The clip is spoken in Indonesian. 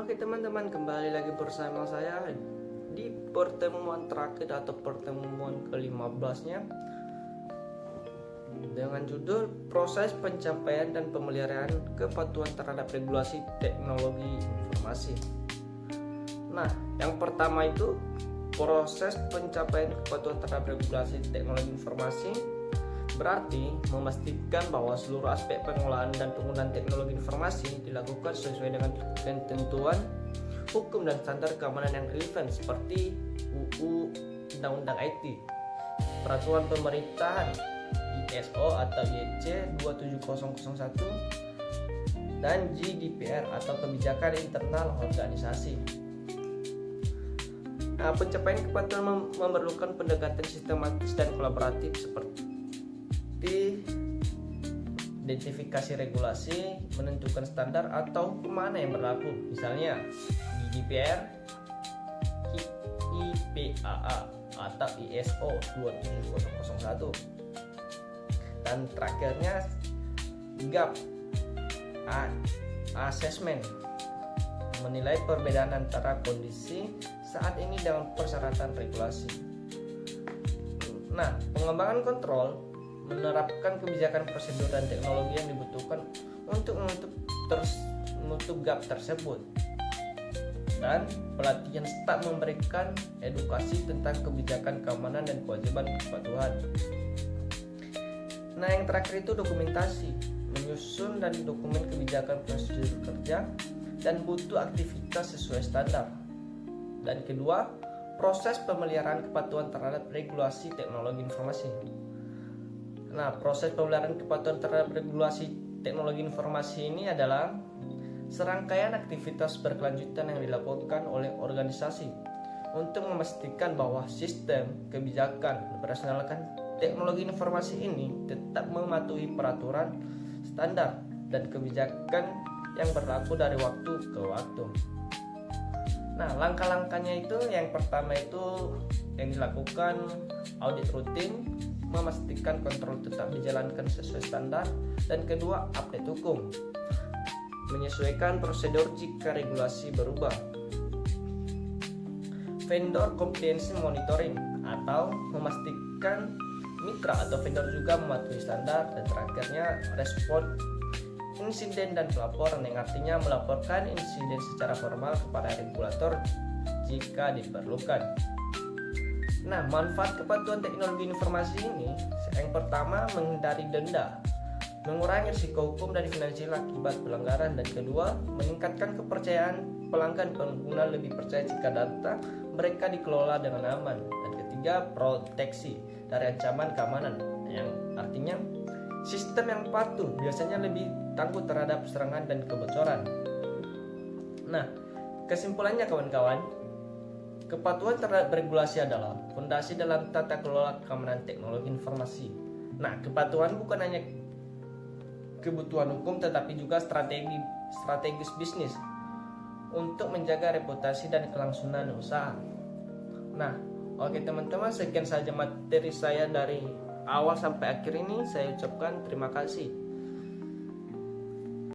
Oke teman-teman, kembali lagi bersama saya di pertemuan terakhir atau pertemuan ke-15-nya dengan judul proses pencapaian dan pemeliharaan kepatuhan terhadap regulasi teknologi informasi. Nah, yang pertama itu proses pencapaian kepatuhan terhadap regulasi teknologi informasi berarti memastikan bahwa seluruh aspek pengelolaan dan penggunaan teknologi informasi dilakukan sesuai dengan ketentuan hukum dan standar keamanan yang relevan seperti UU Undang-Undang IT, Peraturan Pemerintahan ISO atau IEC 27001, dan GDPR atau Kebijakan Internal Organisasi. Nah, pencapaian kepatuhan memerlukan pendekatan sistematis dan kolaboratif seperti identifikasi regulasi, menentukan standar atau hukum mana yang berlaku, misalnya GDPR, IPAA atau ISO 27001, dan terakhirnya gap assessment, menilai perbedaan antara kondisi saat ini dengan persyaratan regulasi. Nah, pengembangan kontrol menerapkan kebijakan, prosedur, dan teknologi yang dibutuhkan untuk menutup gap tersebut, dan pelatihan staf memberikan edukasi tentang kebijakan keamanan dan kewajiban kepatuhan. Nah, yang terakhir itu dokumentasi, menyusun dan dokumen kebijakan, prosedur kerja, dan butuh aktivitas sesuai standar. Dan kedua, proses pemeliharaan kepatuhan terhadap regulasi teknologi informasi. Nah, proses pemeliharaan kepatuhan terhadap regulasi teknologi informasi ini adalah serangkaian aktivitas berkelanjutan yang dilakukan oleh organisasi untuk memastikan bahwa sistem, kebijakan, berdasarkan teknologi informasi ini tetap mematuhi peraturan, standar, dan kebijakan yang berlaku dari waktu ke waktu. Nah, langkah-langkahnya itu yang pertama itu yang dilakukan audit rutin, memastikan kontrol tetap dijalankan sesuai standar, dan kedua update hukum, menyesuaikan prosedur jika regulasi berubah, vendor compliance monitoring atau memastikan mitra atau vendor juga mematuhi standar, dan terakhirnya respon insiden dan pelaporan, yang artinya melaporkan insiden secara formal kepada regulator jika diperlukan. Nah, manfaat kepatuhan teknologi informasi ini yang pertama menghindari denda, mengurangi risiko hukum dan finansial akibat pelanggaran, dan kedua meningkatkan kepercayaan pelanggan pengguna lebih percaya jika data mereka dikelola dengan aman, dan ketiga proteksi dari ancaman keamanan, yang artinya sistem yang patuh biasanya lebih tangguh terhadap serangan dan kebocoran. Nah, kesimpulannya kawan-kawan, kepatuhan terhadap regulasi adalah fondasi dalam tata kelola keamanan teknologi informasi. Nah, kepatuhan bukan hanya kebutuhan hukum tetapi juga strategis bisnis untuk menjaga reputasi dan kelangsungan usaha. Nah, oke teman-teman, sekian saja materi saya dari awal sampai akhir ini. Saya ucapkan terima kasih.